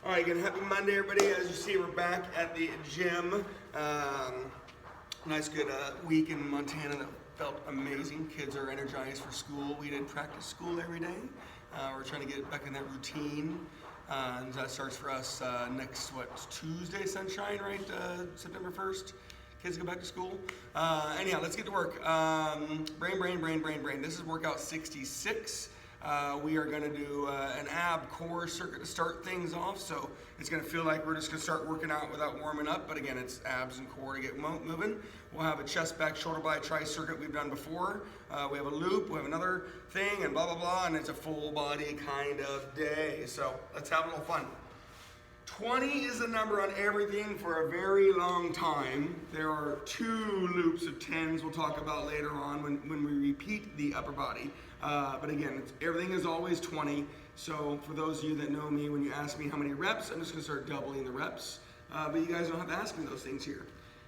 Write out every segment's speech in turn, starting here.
All right, again, happy Monday, everybody. As you see, we're back at the gym. Nice, good week in Montana that felt amazing. Kids are energized for school. We did practice school every day. We're trying to get back in that routine. And that starts for us next, Tuesday, Sunshine, right? September 1st. Kids go back to school. Anyhow, let's get to work. Brain. This is workout 66. We are going to do an ab core circuit to start things off. So it's going to feel like we're just going to start working out without warming up. But again, it's abs and core to get moving. We'll have a chest, back, shoulder, by, tri circuit we've done before. We have a loop, we have another thing, and blah, blah, blah. And it's a full body kind of day. So let's have a little fun. 20 is the number on everything for a very long time. There are 2 loops of 10s we'll talk about later on when we repeat the upper body. But again, everything is always 20. So for those of you that know me, when you ask me how many reps, I'm just going to start doubling the reps. But you guys don't have to ask me those things here.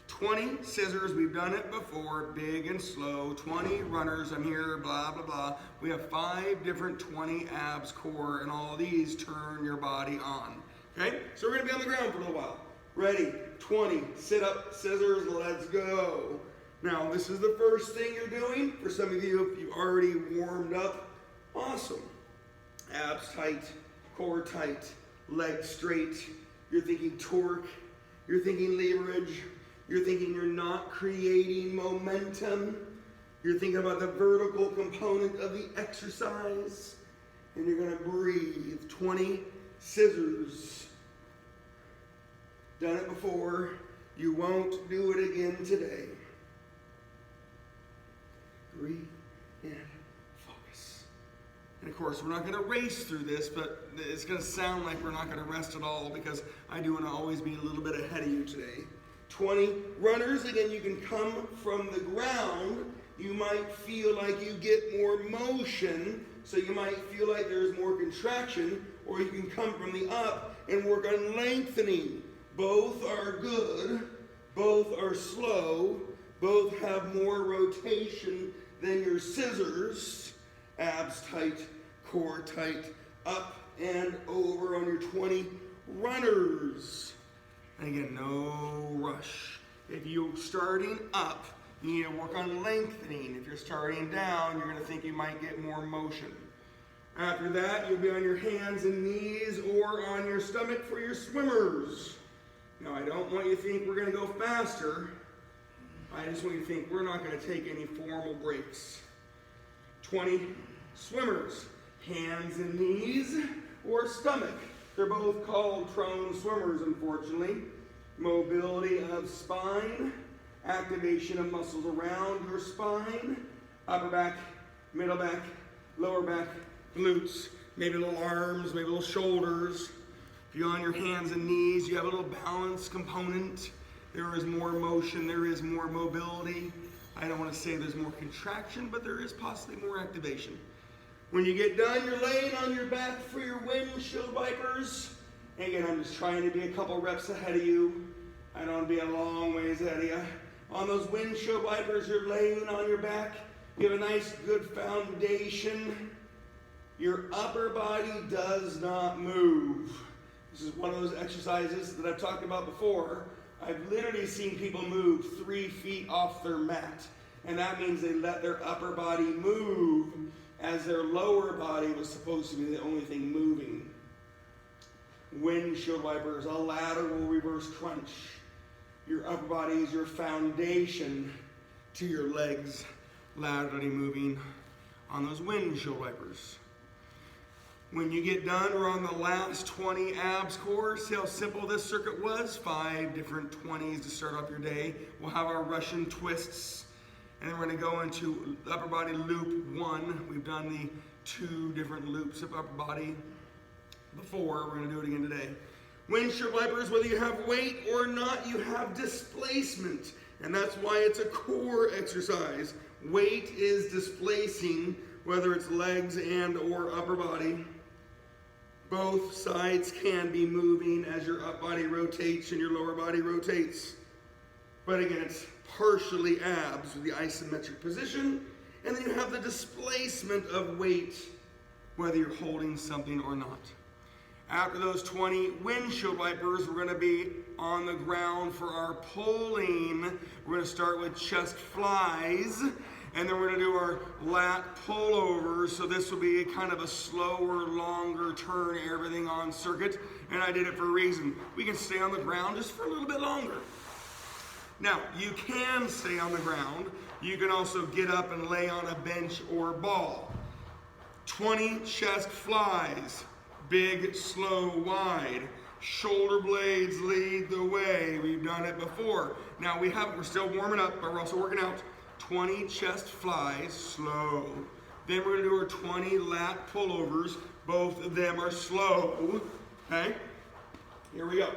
20 scissors, we've done it before, big and slow. 20 runners, I'm here, blah, blah, blah. We have 5 different 20 abs core, and all of these turn your body on. Okay, so we're going to be on the ground for a little while. Ready, 20, sit up, scissors, let's go. Now, this is the first thing you're doing. For some of you, if you've already warmed up, awesome. Abs tight, core tight, legs straight. You're thinking torque, you're thinking leverage, you're thinking you're not creating momentum. You're thinking about the vertical component of the exercise. And you're going to breathe. 20 scissors. Done it before. You won't do it again today. Breathe and focus. And of course, we're not going to race through this, but it's going to sound like we're not going to rest at all because I do want to always be a little bit ahead of you today. 20 runners. Again, you can come from the ground. You might feel like you get more motion, so you might feel like there's more contraction, or you can come from the up and work on lengthening. Both are good, both are slow, both have more rotation than your scissors. Abs tight, core tight, up and over on your 20 runners. And again, no rush. If you're starting up, you need to work on lengthening. If you're starting down, you're going to think you might get more motion. After that, you'll be on your hands and knees or on your stomach for your swimmers. Now, I don't want you to think we're going to go faster. I just want you to think we're not going to take any formal breaks. 20 swimmers, hands and knees or stomach. They're both called prone swimmers, unfortunately. Mobility of spine, activation of muscles around your spine, upper back, middle back, lower back, glutes, maybe little arms, maybe little shoulders. If you're on your hands and knees, you have a little balance component. There is more motion, there is more mobility. I don't want to say there's more contraction, but there is possibly more activation. When you get done, you're laying on your back for your windshield wipers. And again, I'm just trying to be a couple reps ahead of you. I don't want to be a long ways ahead of you. On those windshield wipers, you're laying on your back. You have a nice, good foundation. Your upper body does not move. This is one of those exercises that I've talked about before. I've literally seen people move 3 feet off their mat. And that means they let their upper body move as their lower body was supposed to be the only thing moving. Windshield wipers, a lateral reverse crunch. Your upper body is your foundation to your legs laterally moving on those windshield wipers. When you get done, we're on the last 20 abs core. See how simple this circuit was? 5 different 20s to start off your day. We'll have our Russian twists. And then we're going to go into upper body loop 1. We've done the 2 different loops of upper body before. We're going to do it again today. Windshield wipers, whether you have weight or not, you have displacement. And that's why it's a core exercise. Weight is displacing, whether it's legs and or upper body. Both sides can be moving as your up body rotates and your lower body rotates. But again, it's partially abs with the isometric position. And then you have the displacement of weight, whether you're holding something or not. After those 20 windshield wipers, we're going to be on the ground for our pulling. We're going to start with chest flies, and then we're going to do our lat pullovers. So this will be kind of a slower, longer turn, everything on circuit. And I did it for a reason. We can stay on the ground just for a little bit longer. Now, you can stay on the ground. You can also get up and lay on a bench or ball. 20 chest flies. Big, slow, wide. Shoulder blades lead the way. We've done it before. Now we're still warming up, but we're also working out. 20 chest flies, slow. Then we're gonna do our 20 lat pullovers. Both of them are slow. Okay? Here we go.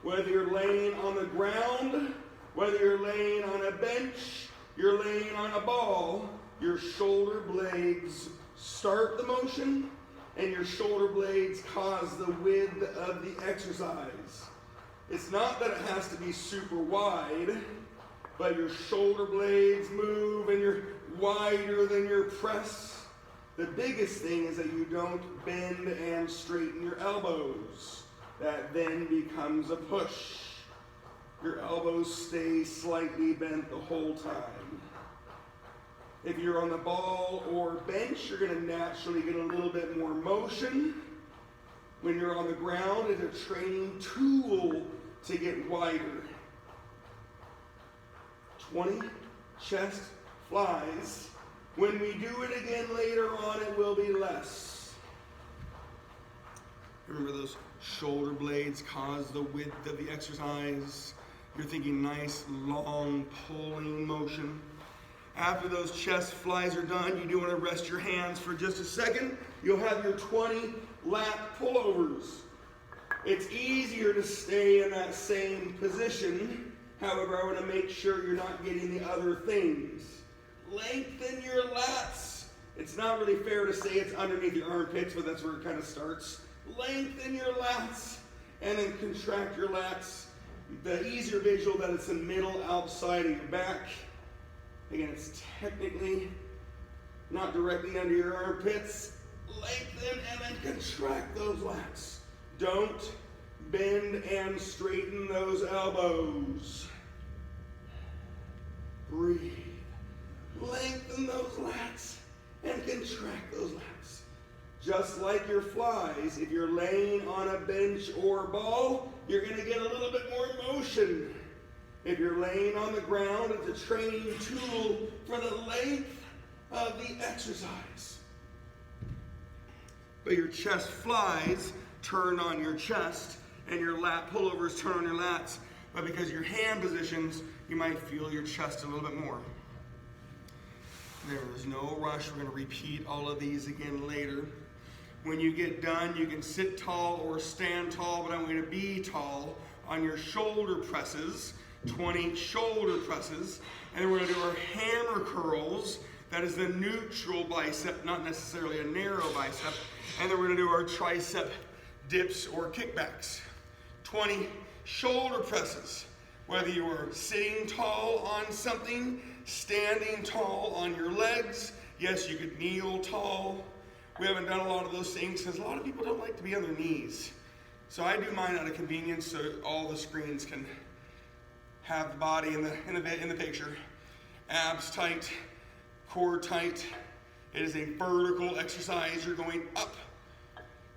Whether you're laying on the ground, whether you're laying on a bench, you're laying on a ball, your shoulder blades start the motion, and your shoulder blades cause the width of the exercise. It's not that it has to be super wide, but your shoulder blades move and you're wider than your press. The biggest thing is that you don't bend and straighten your elbows. That then becomes a push. Your elbows stay slightly bent the whole time. If you're on the ball or bench, you're going to naturally get a little bit more motion. When you're on the ground, it's a training tool to get wider. 20 chest flies. When we do it again later on, it will be less. Remember those shoulder blades cause the width of the exercise. You're thinking nice, long, pulling motion. After those chest flies are done, you do want to rest your hands for just a second. You'll have your 20 lat pullovers. It's easier to stay in that same position. However, I want to make sure you're not getting the other things. Lengthen your lats. It's not really fair to say it's underneath your armpits, but that's where it kind of starts. Lengthen your lats and then contract your lats. The easier visual that it's the middle outside of your back. Again, it's technically not directly under your armpits. Lengthen and then contract those lats. Don't bend and straighten those elbows. Breathe. Lengthen those lats and contract those lats. Just like your flies, if you're laying on a bench or ball, you're going to get a little bit more motion. If you're laying on the ground, it's a training tool for the length of the exercise. But your chest flies turn on your chest, and your lat pullovers turn on your lats. But because your hand positions, you might feel your chest a little bit more. There's no rush. We're going to repeat all of these again later. When you get done, you can sit tall or stand tall, but I'm going to be tall on your shoulder presses. 20 shoulder presses, and then we're going to do our hammer curls. That is the neutral bicep, not necessarily a narrow bicep. And then we're going to do our tricep dips or kickbacks. 20 shoulder presses. Whether you are sitting tall on something, standing tall on your legs. Yes, you could kneel tall. We haven't done a lot of those things because a lot of people don't like to be on their knees. So I do mine out of convenience so all the screens can have the body in the picture. Abs tight, core tight. It is a vertical exercise. You're going up.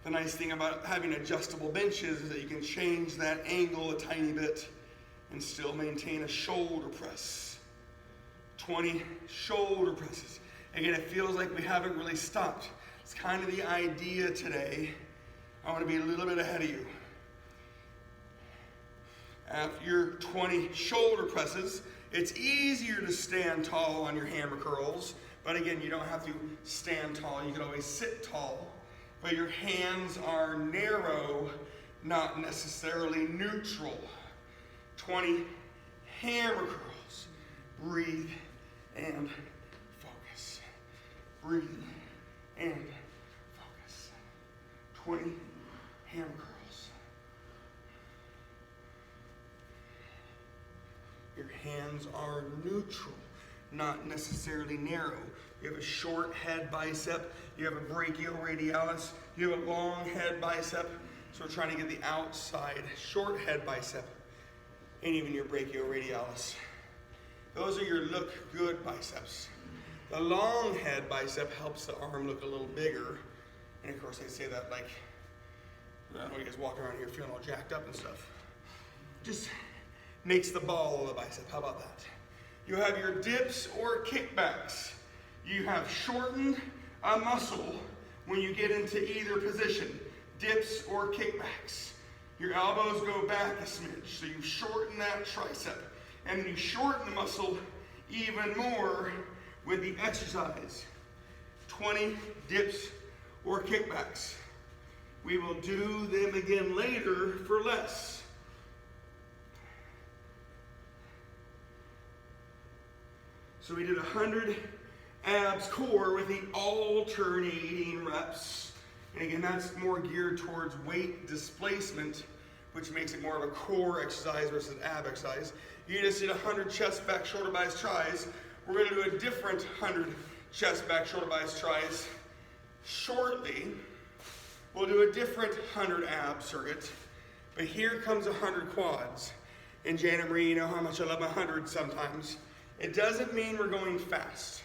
The nice thing about having adjustable benches is that you can change that angle a tiny bit and still maintain a shoulder press. 20 shoulder presses. Again, it feels like we haven't really stopped. It's kind of the idea today. I want to be a little bit ahead of you. After your 20 shoulder presses, it's easier to stand tall on your hammer curls. But again, you don't have to stand tall. You can always sit tall. But your hands are narrow, not necessarily neutral. 20 hammer curls. Breathe and focus. Breathe and focus. 20 hammer curls. Your hands are neutral. not necessarily narrow. You have a short head bicep, you have a brachioradialis, you have a long head bicep. So we're trying to get the outside short head bicep and even your brachioradialis. Those are your look good biceps. The long head bicep helps the arm look a little bigger. And of course I say that like, I don't know, you guys walk around here feeling all jacked up and stuff. Just makes the ball of the bicep. How about that? You have your dips or kickbacks. You have shortened a muscle when you get into either position, dips or kickbacks. Your elbows go back a smidge, so you shorten that tricep. And then you shorten the muscle even more with the exercise. 20 dips or kickbacks. We will do them again later for less. So we did 100 abs core with the alternating reps. And again, that's more geared towards weight displacement, which makes it more of a core exercise versus ab exercise. You just did 100 chest, back, shoulder, biceps, tries. We're going to do a different 100 chest, back, shoulder, biceps, tries shortly. We'll do a different 100 ab circuit. But here comes 100 quads. And Janet Marie, you know how much I love my 100 sometimes. It doesn't mean we're going fast.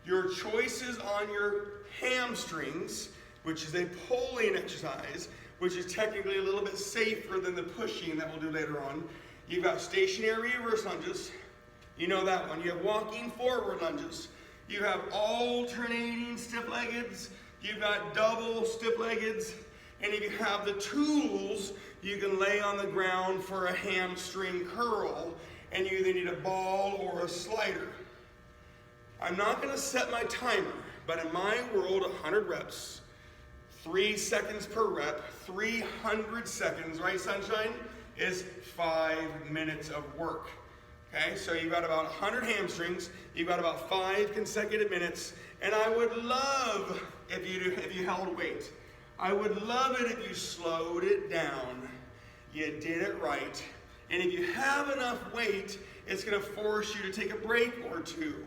Your choices on your hamstrings, which is a pulling exercise, which is technically a little bit safer than the pushing that we'll do later on. You've got stationary reverse lunges. You know that one. You have walking forward lunges. You have alternating stiff-leggeds. You've got double stiff-leggeds. And if you have the tools, you can lay on the ground for a hamstring curl. And you either need a ball or a slider. I'm not going to set my timer, but in my world, 100 reps, 3 seconds per rep, 300 seconds, right, sunshine, is 5 minutes of work. Okay, so you've got about 100 hamstrings, you've got about 5 consecutive minutes, and I would love if you held weight. I would love it if you slowed it down. You did it right. And if you have enough weight, it's going to force you to take a break or two.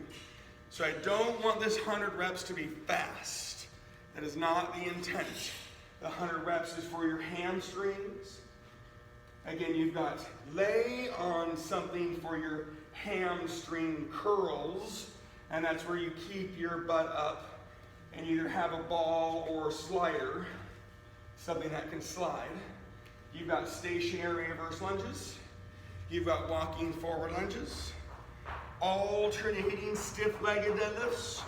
So I don't want this 100 reps to be fast. That is not the intent. The 100 reps is for your hamstrings. Again, you've got lay on something for your hamstring curls, and that's where you keep your butt up and either have a ball or a slider, something that can slide. You've got stationary reverse lunges. You've got walking forward lunges, alternating stiff-legged deadlifts,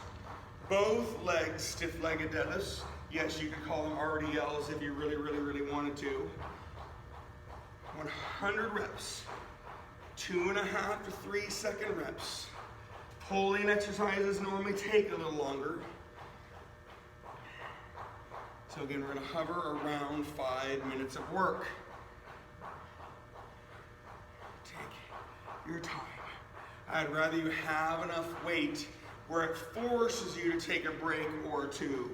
both legs stiff-legged deadlifts. Yes, you could call them RDLs if you really, really, really wanted to. 100 reps, 2.5 to 3 second reps. Pulling exercises normally take a little longer. So again, we're going to hover around 5 minutes of work. Take your time. I'd rather you have enough weight where it forces you to take a break or two.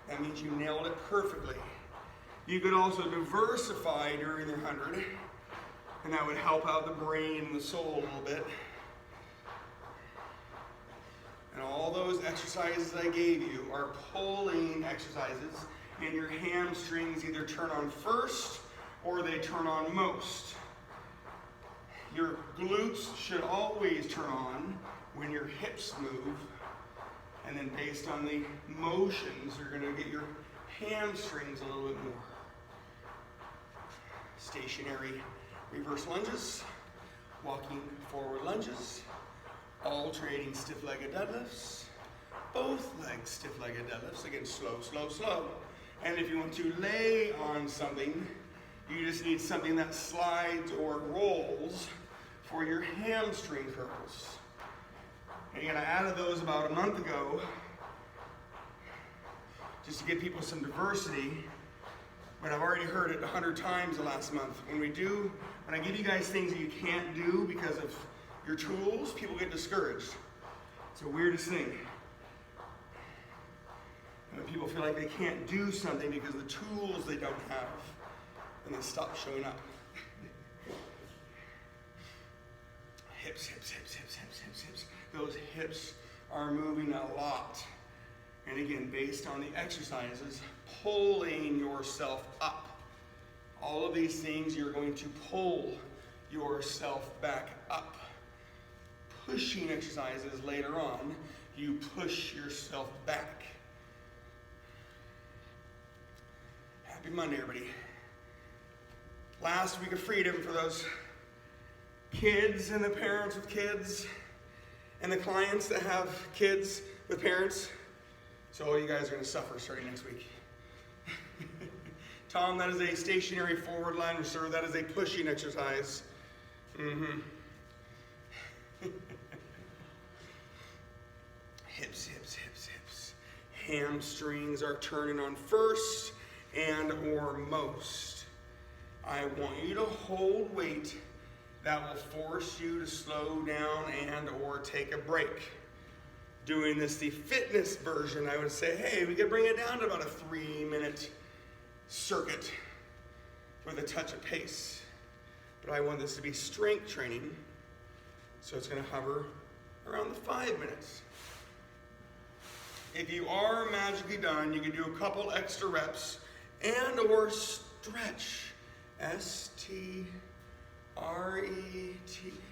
That means you nailed it perfectly. You could also diversify during the 100, and that would help out the brain and the soul a little bit. And all those exercises I gave you are pulling exercises, and your hamstrings either turn on first or they turn on most. Your glutes should always turn on when your hips move, and then based on the motions, you're going to get your hamstrings a little bit more. Stationary reverse lunges, walking forward lunges, alternating stiff-legged deadlifts, both legs stiff-legged deadlifts. Again, slow, slow, slow. And if you want to lay on something, you just need something that slides or rolls for your hamstring curls. And again, I added those about a month ago just to give people some diversity, but I've already heard it 100 times the last month. When I give you guys things that you can't do because of your tools, people get discouraged. It's the weirdest thing. And when people feel like they can't do something because of the tools they don't have, and they stop showing up. Hips, hips, hips, hips, hips, hips, hips. Those hips are moving a lot. And again, based on the exercises, pulling yourself up. All of these things, you're going to pull yourself back up. Pushing exercises later on, you push yourself back. Happy Monday, everybody. Last week of freedom for those kids and the parents with kids and the clients that have kids with parents. So all you guys are going to suffer starting next week. Tom, that is a stationary forward line reserve. That is a pushing exercise. Hips, hips, hips, hips. Hamstrings are turning on first and or most. I want you to hold weight that will force you to slow down and or take a break. Doing this the fitness version, I would say, hey, we could bring it down to about a 3-minute circuit with a touch of pace. But I want this to be strength training, so it's going to hover around the 5 minutes. If you are magically done, you can do a couple extra reps and or stretch. S-T-R-E-T.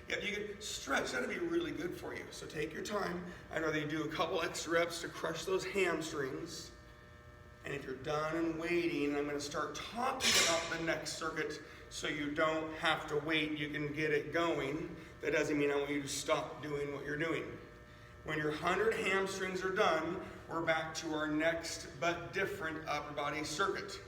Yeah, you can stretch. That'll be really good for you. So take your time. I'd rather you do a couple extra reps to crush those hamstrings. And if you're done and waiting, I'm going to start talking about the next circuit so you don't have to wait. You can get it going. That doesn't mean I want you to stop doing what you're doing. When your 100 hamstrings are done, we're back to our next but different upper body circuit.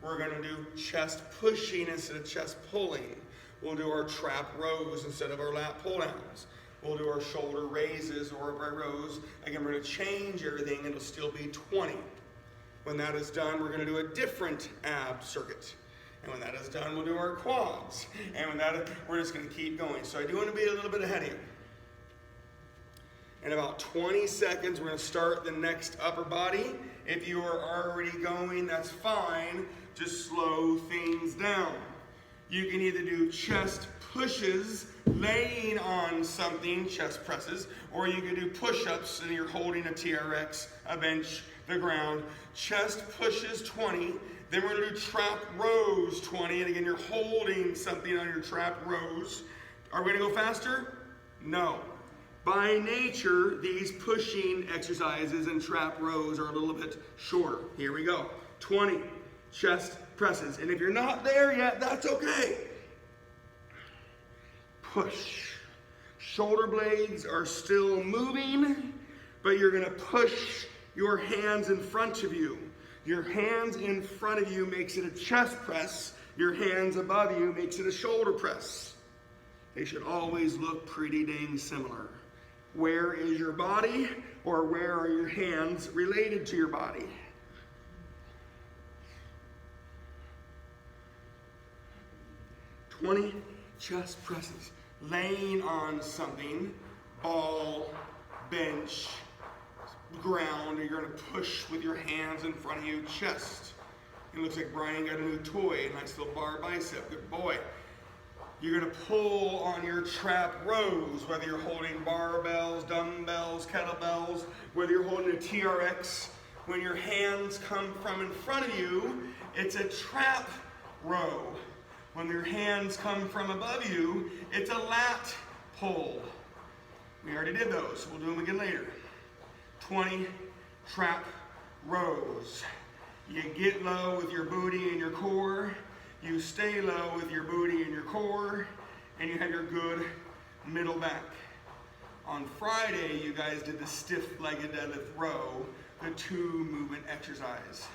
We're going to do chest pushing instead of chest pulling. We'll do our trap rows instead of our lat pull downs. We'll do our shoulder raises or upright rows. Again, we're going to change everything. It'll still be 20. When that is done, we're going to do a different ab circuit. And when that is done, we'll do our quads. And when that is, we're just going to keep going. So I do want to be a little bit ahead of you. In about 20 seconds, we're going to start the next upper body. If you are already going, that's fine. Just slow things down. You can either do chest pushes, laying on something, chest presses, or you can do push-ups and you're holding a TRX, a bench, the ground. Chest pushes 20, then we're going to do trap rows 20, and again, you're holding something on your trap rows. Are we going to go faster? No. By nature, these pushing exercises and trap rows are a little bit shorter. Here we go. 20 chest presses. And if you're not there yet, that's okay. Push. Shoulder blades are still moving, but you're going to push your hands in front of you. Your hands in front of you makes it a chest press. Your hands above you makes it a shoulder press. They should always look pretty dang similar. Where is your body, or where are your hands related to your body? "20 chest presses. Laying on something, ball, bench, ground, and you're going to push with your hands in front of you, chest. It looks like Brian got a new toy, a nice little bar bicep. Good boy. You're going to pull on your trap rows, whether you're holding barbells, dumbbells, kettlebells, whether you're holding a TRX. When your hands come from in front of you, it's a trap row. When your hands come from above you, it's a lat pull. We already did those. We'll do them again later. 20 trap rows. You get low with your booty and your core. You stay low with your booty and your core, and you have your good middle back. On Friday, you guys did the stiff-legged deadlift row, the 2-movement exercise.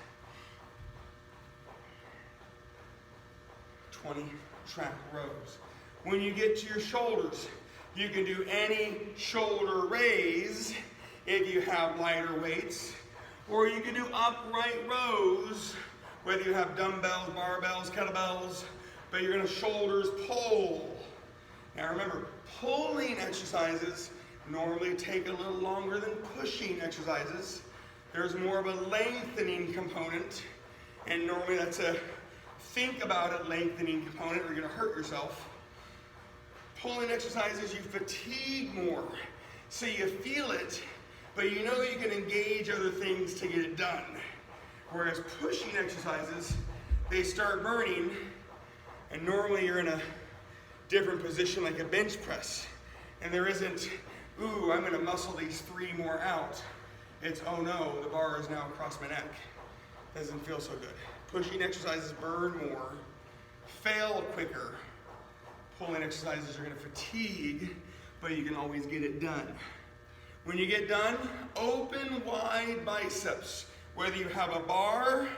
20 trap rows. When you get to your shoulders, you can do any shoulder raise if you have lighter weights, or you can do upright rows, whether you have dumbbells, barbells, kettlebells, but you're going to shoulders pull. Now remember, pulling exercises normally take a little longer than pushing exercises. There's more of a lengthening component, and normally that's a think about it lengthening component, or you're going to hurt yourself. Pulling exercises, you fatigue more. So you feel it, but you know you can engage other things to get it done. Whereas pushing exercises, they start burning, and normally you're in a different position like a bench press. And there isn't, ooh, I'm gonna muscle these 3 more out. It's, oh no, the bar is now across my neck. Doesn't feel so good. Pushing exercises burn more, fail quicker. Pulling exercises are gonna fatigue, but you can always get it done. When you get done, open wide biceps. Whether you have a bar,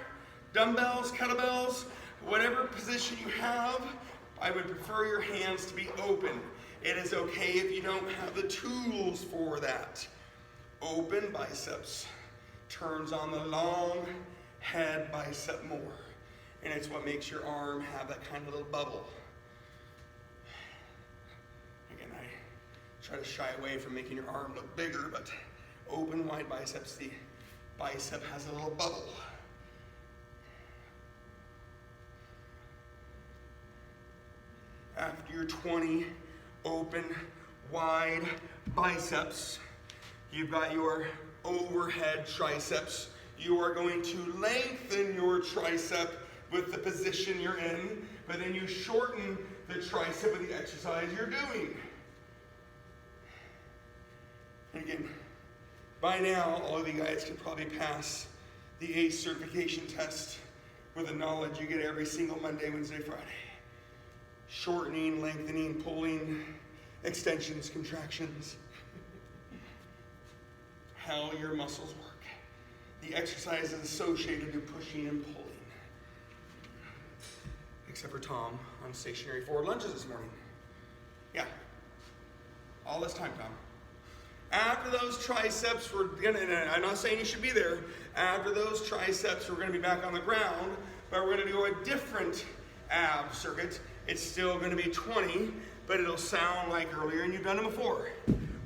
dumbbells, kettlebells, whatever position you have, I would prefer your hands to be open. It is okay if you don't have the tools for that. Open biceps turns on the long head bicep more. And it's what makes your arm have that kind of little bubble. Again, I try to shy away from making your arm look bigger, but open wide biceps, the bicep has a little bubble. After your 20 open wide biceps, you've got your overhead triceps. You are going to lengthen your tricep with the position you're in, but then you shorten the tricep with the exercise you're doing. And again, by now, all of you guys can probably pass the ACE certification test with the knowledge you get every single Monday, Wednesday, Friday. Shortening, lengthening, pulling, extensions, contractions. How your muscles work. The exercises associated to pushing and pulling. Except for Tom on stationary forward lunges this morning. Yeah. All this time, Tom. After those triceps, I'm not saying you should be there. After those triceps, we're gonna be back on the ground, but we're gonna do a different ab circuit. It's still gonna be 20, but it'll sound like earlier and you've done it before.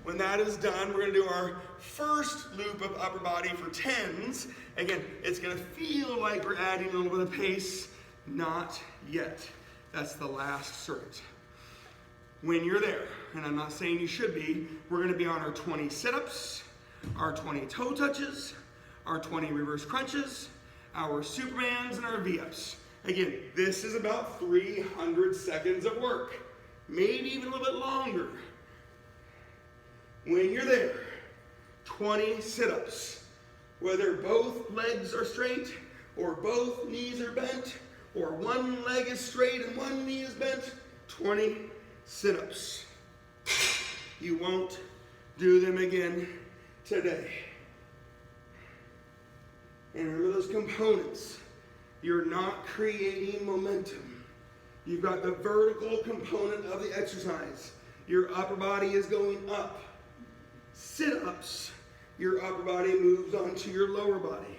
When that is done, we're gonna do our first loop of upper body for 10s. Again, it's gonna feel like we're adding a little bit of pace. Not yet. That's the last circuit. When you're there, and I'm not saying you should be, we're gonna be on our 20 sit-ups, our 20 toe touches, our 20 reverse crunches, our Supermans, and our V-ups. Again, this is about 300 seconds of work, maybe even a little bit longer. When you're there, 20 sit-ups, whether both legs are straight, or both knees are bent, or one leg is straight and one knee is bent, 20 sit-ups. You won't do them again today. And remember those components. You're not creating momentum. You've got the vertical component of the exercise. Your upper body is going up. Sit-ups, your upper body moves onto your lower body.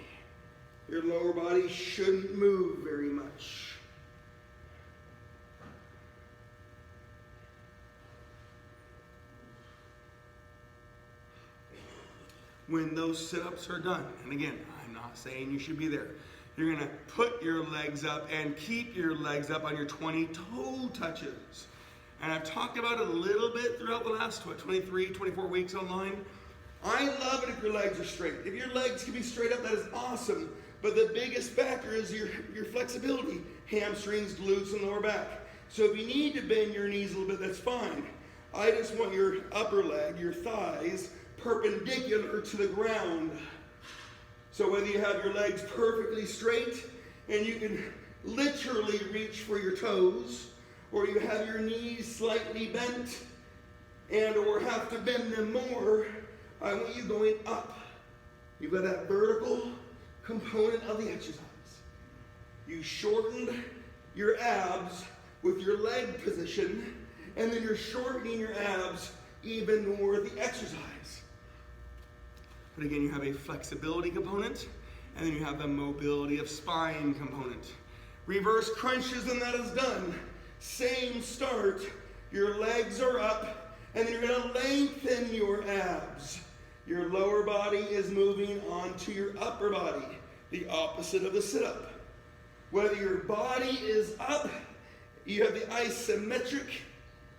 Your lower body shouldn't move very much. When those sit-ups are done, and again, I'm not saying you should be there, you're gonna put your legs up and keep your legs up on your 20 toe touches. And I've talked about it a little bit throughout the last 23, 24 weeks online. I love it if your legs are straight. If your legs can be straight up, that is awesome. But the biggest factor is your flexibility. Hamstrings, glutes, and lower back. So if you need to bend your knees a little bit, that's fine. I just want your upper leg, your thighs, perpendicular to the ground. So whether you have your legs perfectly straight and you can literally reach for your toes, or you have your knees slightly bent and or have to bend them more, I want you going up. You've got that vertical component of the exercise. You shortened your abs with your leg position, and then you're shortening your abs even more with the exercise. But again, you have a flexibility component, and then you have the mobility of spine component. Reverse crunches, and that is done. Same start. Your legs are up, and then you're gonna lengthen your abs. Your lower body is moving onto your upper body, the opposite of the sit-up. Whether your body is up, you have the isometric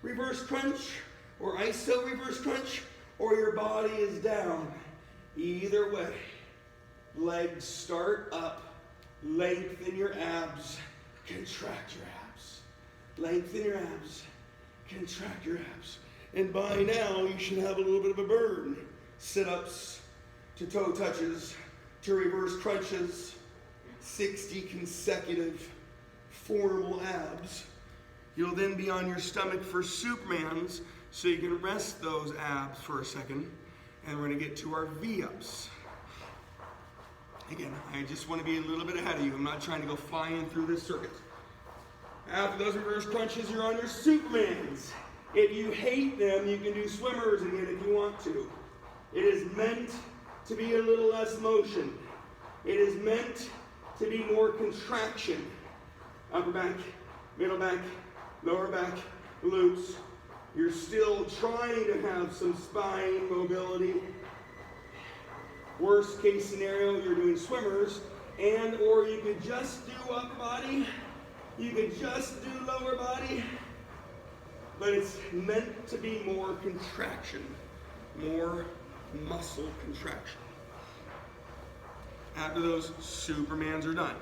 reverse crunch, or iso reverse crunch, or your body is down. Either way, legs start up, lengthen your abs, contract your abs. Lengthen your abs, contract your abs. And by now, you should have a little bit of a burn. Sit-ups to toe touches to reverse crunches, 60 consecutive formal abs. You'll then be on your stomach for Supermans, so you can rest those abs for a second. And we're gonna get to our V-ups. Again, I just wanna be a little bit ahead of you. I'm not trying to go flying through this circuit. After those reverse crunches, you're on your Supermans. If you hate them, you can do swimmers again if you want to. It is meant to be a little less motion. It is meant to be more contraction. Upper back, middle back, lower back, glutes. You're still trying to have some spine mobility. Worst case scenario, you're doing swimmers, and or you could just do upper body, you could just do lower body, but it's meant to be more contraction, more muscle contraction. After those Supermans are done,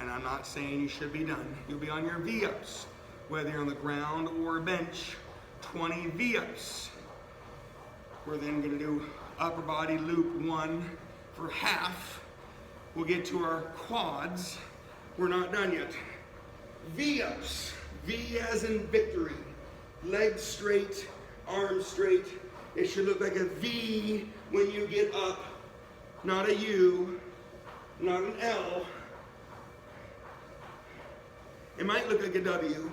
and I'm not saying you should be done, you'll be on your V-ups, whether you're on the ground or a bench, 20 V-ups. We're then gonna do upper body loop 1 for half. We'll get to our quads. We're not done yet. V-ups, V as in victory. Legs straight, arms straight. It should look like a V when you get up, not a U, not an L. It might look like a W.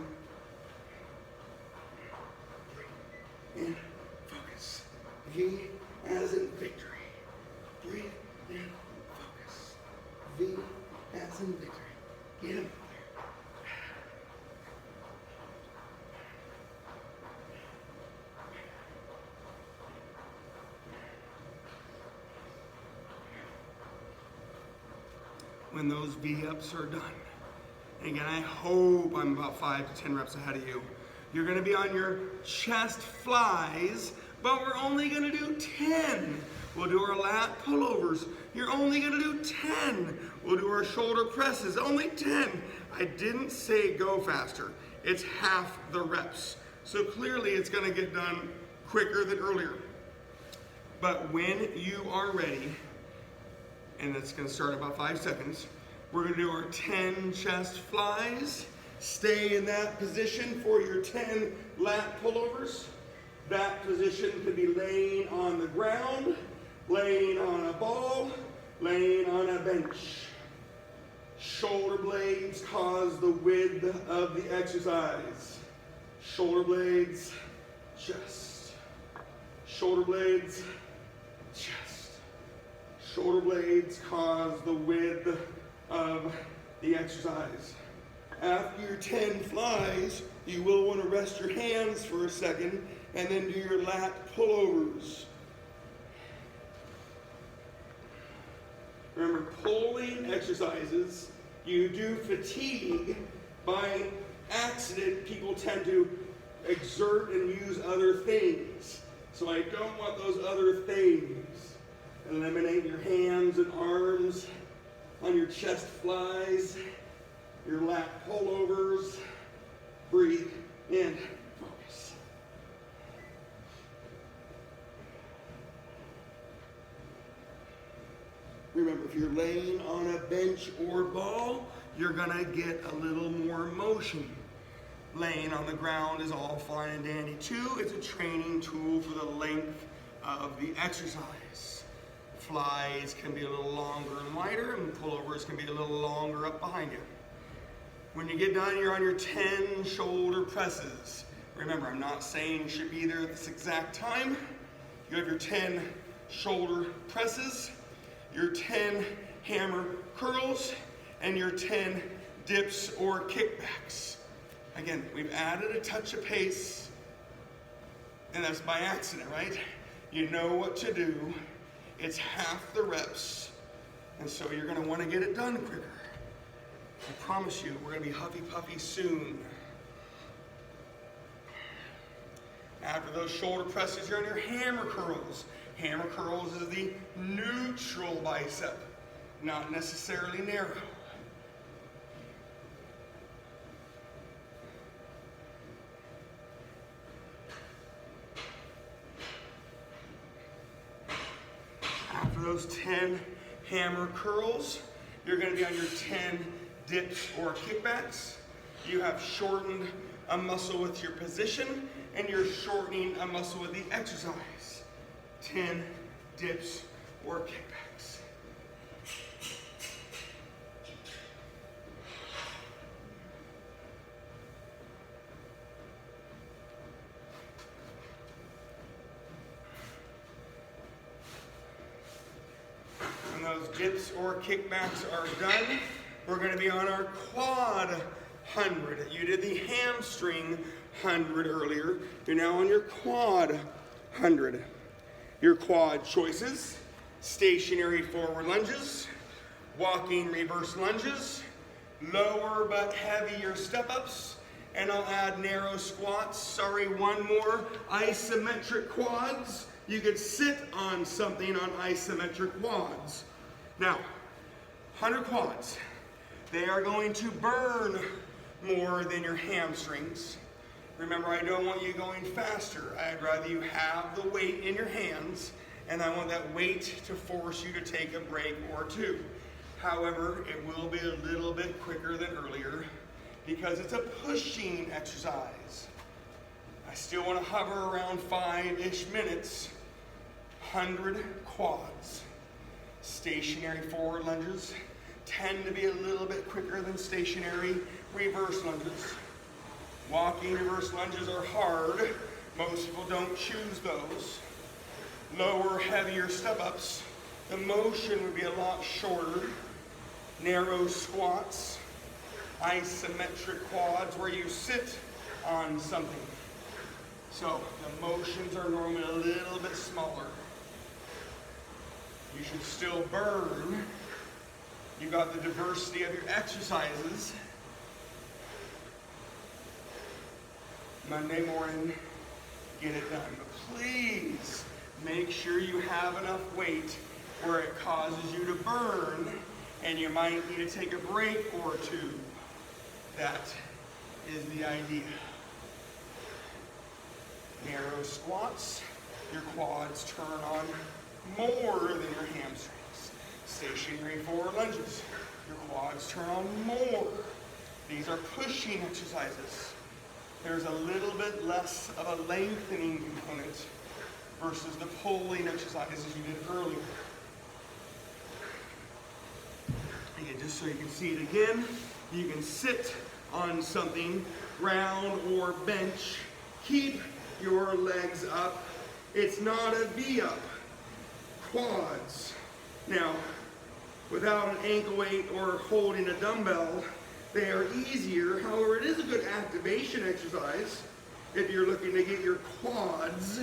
And focus. V as in victory. Breathe and focus. V as in victory. Get him. When those V-ups are done, and again, I hope I'm about 5 to 10 reps ahead of you. You're gonna be on your chest flies, but we're only gonna do 10. We'll do our lat pullovers. You're only gonna do 10. We'll do our shoulder presses, only 10. I didn't say go faster. It's half the reps. So clearly it's gonna get done quicker than earlier. But when you are ready, and it's gonna start in about 5 seconds, we're gonna do our 10 chest flies. Stay in that position for your 10 lat pullovers. That position could be laying on the ground, laying on a ball, laying on a bench. Shoulder blades cause the width of the exercise. Shoulder blades, chest. Shoulder blades, chest. Shoulder blades cause the width of the exercise. After your 10 flies, you will want to rest your hands for a second and then do your lat pullovers. Remember, pulling exercises, you do fatigue. By accident, people tend to exert and use other things. So I don't want those other things. Eliminate your hands and arms on your chest flies, your lat pullovers. Breathe in, focus. Remember, if you're laying on a bench or ball, you're gonna get a little more motion. Laying on the ground is all fine and dandy too. It's a training tool for the length of the exercise. Flies can be a little longer and wider, and pullovers can be a little longer up behind you. When you get done, you're on your 10 shoulder presses. Remember, I'm not saying you should be there at this exact time. You have your 10 shoulder presses, your 10 hammer curls, and your 10 dips or kickbacks. Again, we've added a touch of pace, and that's by accident, right? You know what to do. It's half the reps, and so you're gonna wanna get it done quicker. I promise you, we're gonna be huffy puffy soon. After those shoulder presses, you're on your hammer curls. Hammer curls is the neutral bicep, not necessarily narrow. After those 10 hammer curls, you're going to be on your 10 dips or kickbacks. You have shortened a muscle with your position, and you're shortening a muscle with the exercise. 10 dips or kickbacks. When those dips or kickbacks are done, we're going to be on our quad 100. You did the hamstring 100 earlier. You're now on your quad 100. Your quad choices: stationary forward lunges, walking reverse lunges, lower but heavier step-ups, and I'll add narrow squats. Sorry, one more. Isometric quads. You could sit on something on isometric quads. Now, 100 quads. They are going to burn more than your hamstrings. Remember, I don't want you going faster. I'd rather you have the weight in your hands, and I want that weight to force you to take a break or two. However, it will be a little bit quicker than earlier because it's a pushing exercise. I still want to hover around 5-ish minutes. 100 quads. Stationary forward lunges tend to be a little bit quicker than stationary reverse lunges. Walking reverse lunges are hard. Most people don't choose those. Lower, heavier step-ups. The motion would be a lot shorter. Narrow squats. Isometric quads where you sit on something. So the motions are normally a little bit smaller. You should still burn. You got the diversity of your exercises. Monday morning, get it done. But please make sure you have enough weight where it causes you to burn, and you might need to take a break or two. That is the idea. Narrow squats, your quads turn on more than your hamstrings. Stationary forward lunges, your quads turn on more. These are pushing exercises. There's a little bit less of a lengthening component versus the pulling exercises you did earlier. Again, just so you can see it again, you can sit on something, round or bench. Keep your legs up. It's not a V-up. Quads. Now, without an ankle weight or holding a dumbbell, they are easier. However, it is a good activation exercise if you're looking to get your quads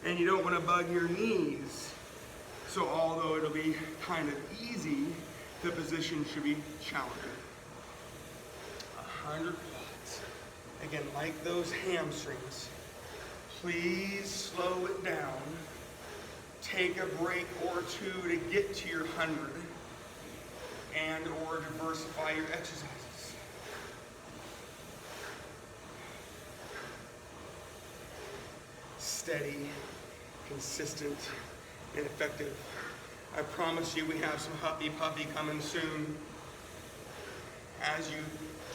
and you don't want to bug your knees. So although it'll be kind of easy, the position should be challenging. 100 quads. Again, like those hamstrings, please slow it down. Take a break or two to get to your 100 and or diversify your exercises. Steady, consistent, and effective. I promise you we have some huffy puffy coming soon. As you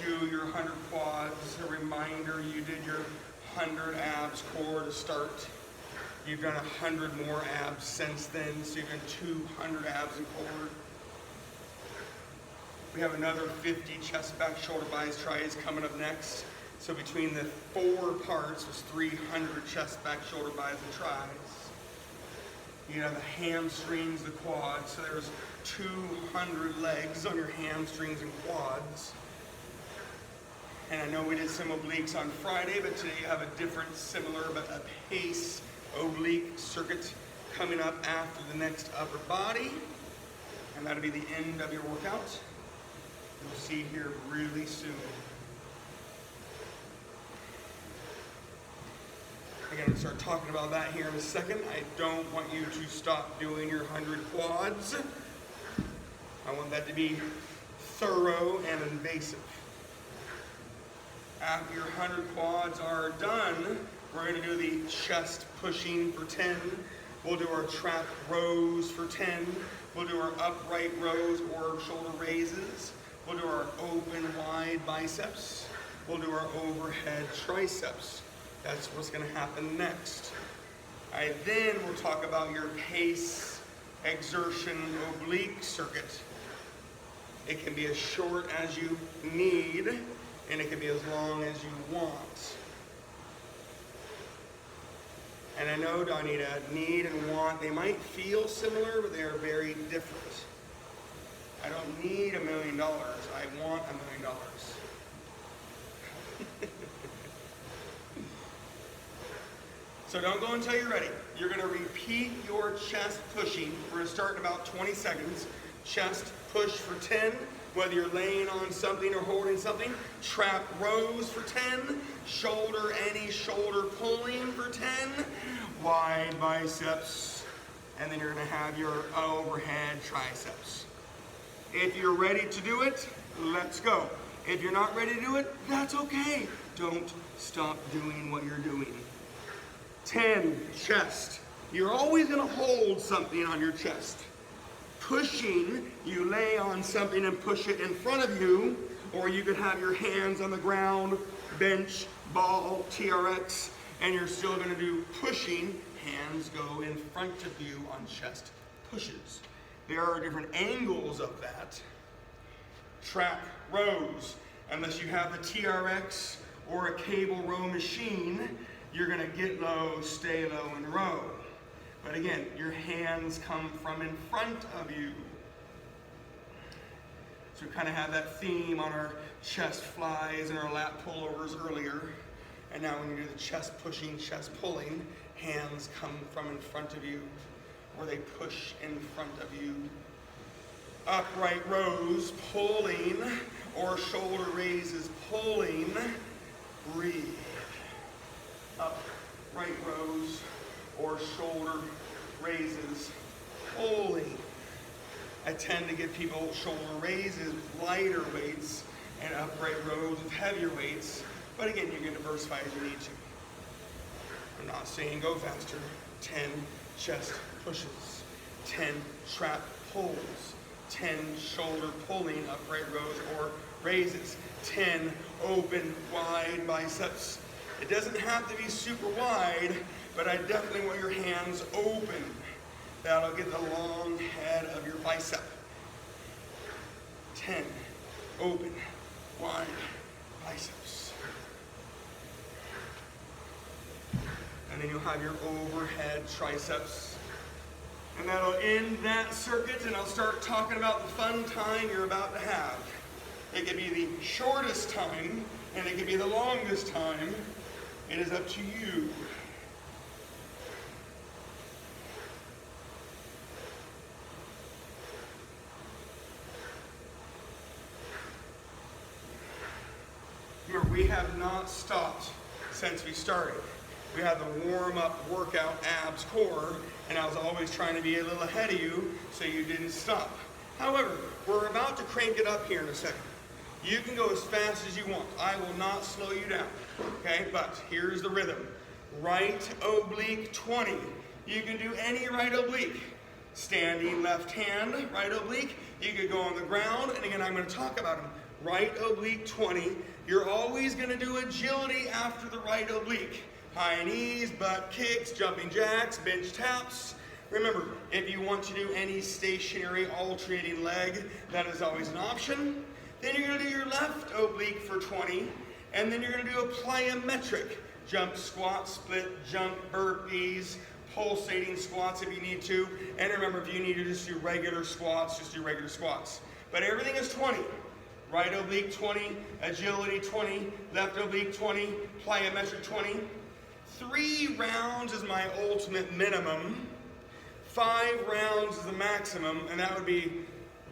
do your 100 quads, a reminder you did your 100 abs core to start. You've done 100 more abs since then, so you've done 200 abs and core. We have another 50 chest, back, shoulder, bis, tries coming up next. So between the 4 parts was 300 chest, back, shoulder, bis, and tries. You have the hamstrings, the quads, so there's 200 legs on your hamstrings and quads. And I know we did some obliques on Friday, but today you have a different, similar, but a pace oblique circuit coming up after the next upper body. And that'll be the end of your workout. You'll see here really soon. Again, I'll start talking about that here in a second. I don't want you to stop doing your 100 quads. I want that to be thorough and invasive. After your 100 quads are done, we're going to do the chest pushing for 10. We'll do our trap rows for 10. We'll do our upright rows or shoulder raises. We'll do our open wide biceps. We'll do our overhead triceps. That's what's going to happen next. Then we'll talk about your pace exertion oblique circuit. It can be as short as you need, and it can be as long as you want. And I know, Donita, need and want, they might feel similar, but they are very different. I don't need $1 million. I want $1 million. So don't go until you're ready. You're going to repeat your chest pushing. We're going to start in about 20 seconds. Chest push for 10, whether you're laying on something or holding something. Trap rows for 10. Any shoulder pulling for 10. Wide biceps. And then you're going to have your overhead triceps. If you're ready to do it, let's go. If you're not ready to do it, that's okay. Don't stop doing what you're doing. 10, chest. You're always going to hold something on your chest. Pushing, you lay on something and push it in front of you, or you could have your hands on the ground, bench, ball, TRX, and you're still going to do pushing. Hands go in front of you on chest pushes. There are different angles of that. Trap rows. Unless you have the TRX or a cable row machine, you're going to get low, stay low, and row. But again, your hands come from in front of you. So we kind of have that theme on our chest flies and our lat pullovers earlier. And now when you do the chest pushing, chest pulling, hands come from in front of you, or they push in front of you. Upright rows, pulling, or shoulder raises, pulling. Breathe. Upright rows, or shoulder raises, pulling. I tend to give people shoulder raises with lighter weights and upright rows with heavier weights. But again, you can diversify as you need to. I'm not saying go faster. 10 chest pushes, 10 trap pulls, 10 shoulder pulling upright rows or raises, 10 open wide biceps. It doesn't have to be super wide, but I definitely want your hands open. That'll get the long head of your bicep. 10 open wide biceps. And then you'll have your overhead triceps. And that'll end that circuit, and I'll start talking about the fun time you're about to have. It could be the shortest time, and it could be the longest time. It is up to you. Remember, we have not stopped since we started. We had the warm-up workout abs core, and I was always trying to be a little ahead of you so you didn't stop. However, we're about to crank it up here in a second. You can go as fast as you want. I will not slow you down, okay? But here's the rhythm. Right oblique 20. You can do any right oblique. Standing left hand, right oblique. You could go on the ground, and again, I'm going to talk about them. Right oblique 20. You're always going to do agility after the right oblique. High knees, butt kicks, jumping jacks, bench taps. Remember, if you want to do any stationary alternating leg, that is always an option. Then you're going to do your left oblique for 20, and then you're going to do a plyometric. Jump, squat, split, jump, burpees, pulsating squats if you need to. And remember, if you need to just do regular squats, just do regular squats. But everything is 20. Right oblique 20, agility 20, left oblique 20, plyometric 20. 3 rounds is my ultimate minimum. 5 rounds is the maximum, and that would be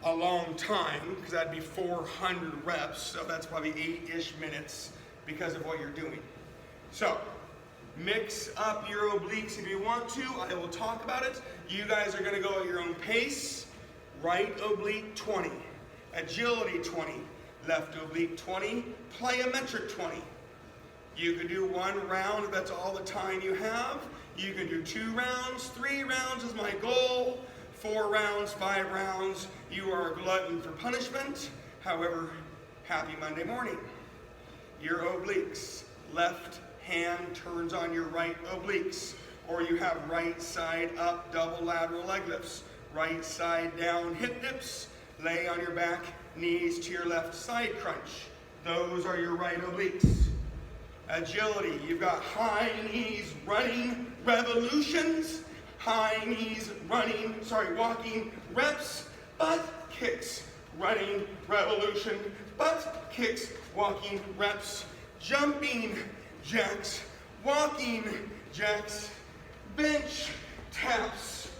a long time, because that'd be 400 reps, so that's probably 8-ish minutes because of what you're doing. So, Mix up your obliques if you want to. I will talk about it. You guys are going to go at your own pace. Right oblique 20, agility 20, left oblique 20, plyometric 20. You can do 1 round if that's all the time you have. You can do 2 rounds, 3 rounds is my goal, 4 rounds, 5 rounds. You are a glutton for punishment. However, happy Monday morning. Your obliques, left hand turns on your right obliques, or you have right side up double lateral leg lifts, right side down hip dips, lay on your back, knees to your left side crunch. Those are your right obliques. Agility, you've got high knees running revolutions, high knees running, walking reps, butt kicks, running revolution, butt kicks, walking reps, jumping jacks, walking jacks, bench taps.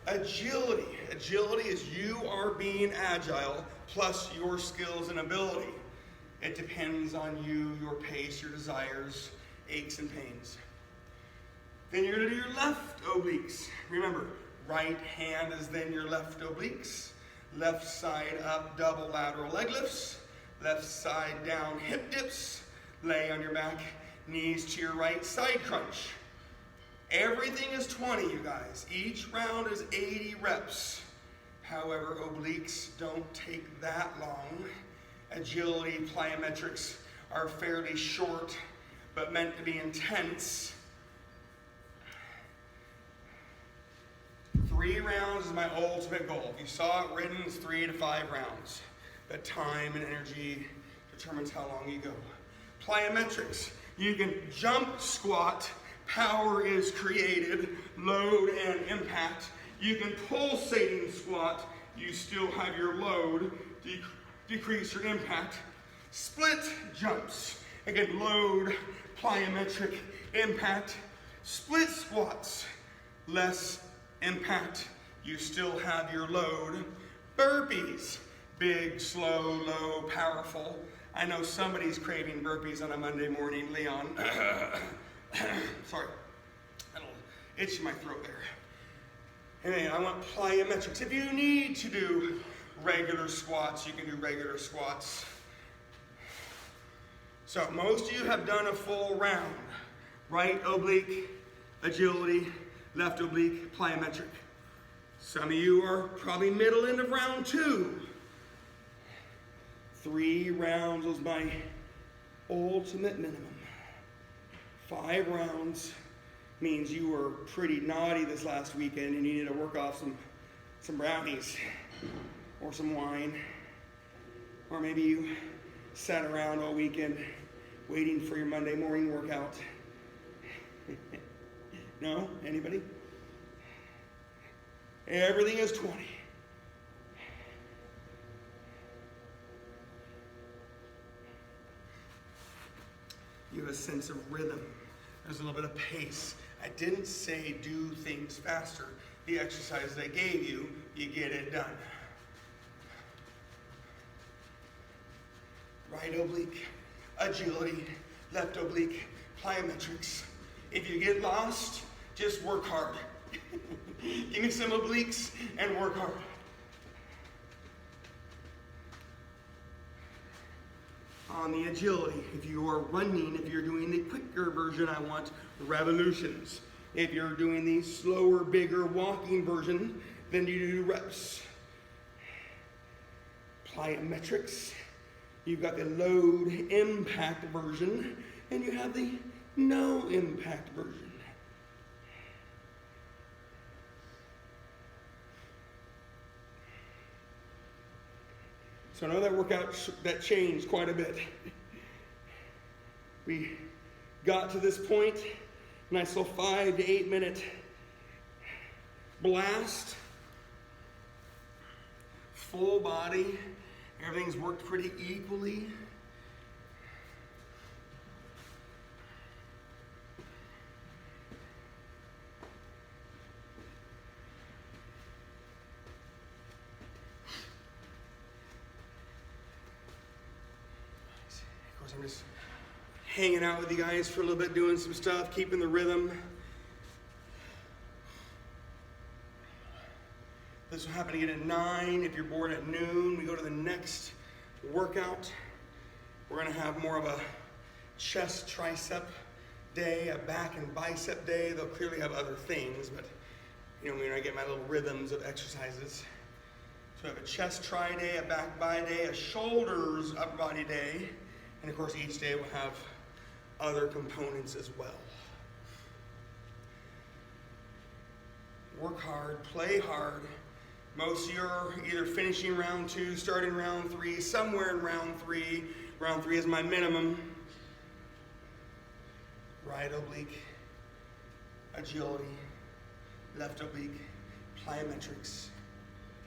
Agility. Agility is you are being agile plus your skills and ability. It depends on you, your pace, your desires, aches and pains. Then you're going to do your left obliques. Remember, right hand is then your left obliques. Left side up double lateral leg lifts. Left side down hip dips. Lay on your back, knees to your right side crunch. Everything is 20, you guys. Each round is 80 reps. However, obliques don't take that long. Agility, plyometrics are fairly short, but meant to be intense. 3 rounds is my ultimate goal. If you saw it written, it's 3 to 5 rounds. But time and energy determines how long you go. Plyometrics, you can jump squat, power is created, load and impact. You can pulsating squat, you still have your load, decrease your impact. Split jumps, again, load, plyometric, impact. Split squats, less impact, you still have your load. Burpees, big, slow, low, powerful. I know somebody's craving burpees on a Monday morning, Leon. Sorry, a little itch in my throat there. And then I want plyometrics. If you need to do regular squats, you can do regular squats. So most of you have done a full round. Right oblique, agility, left oblique, plyometric. Some of you are probably middle end of round 2. 3 rounds was my ultimate minimum. 5 rounds means you were pretty naughty this last weekend and you need to work off some brownies or some wine. Or maybe you sat around all weekend waiting for your Monday morning workout. No? Anybody? Everything is 20. You have a sense of rhythm. There's a little bit of pace. I didn't say do things faster. The exercise I gave you, you get it done. Right oblique, agility, left oblique, plyometrics. If you get lost, just work hard. Give me some obliques and work hard. On the agility, if you are running, if you're doing the quicker version, I want revolutions. If you're doing the slower, bigger walking version, then you do reps. Plyometrics, you've got the load impact version, and you have the no impact version. So I know that workout that changed quite a bit. We got to this point, nice little 5 to 8 minute blast. Full body, everything's worked pretty equally. I'm just hanging out with you guys for a little bit, doing some stuff, keeping the rhythm. This will happen again at 9. If you're bored at noon, we go to the next workout. We're going to have more of a chest tricep day, a back and bicep day. They'll clearly have other things, but when I get my little rhythms of exercises. So we have a chest tri day, a back bi day, a shoulders upper body day, and of course each day will have other components as well. Work hard, play hard. Most of you are either finishing round 2, starting round 3, somewhere in round 3. Round 3 is my minimum. Right oblique, agility, left oblique, plyometrics.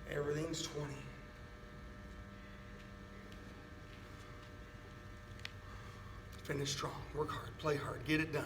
Everything's 20. Finish strong, work hard, play hard, get it done.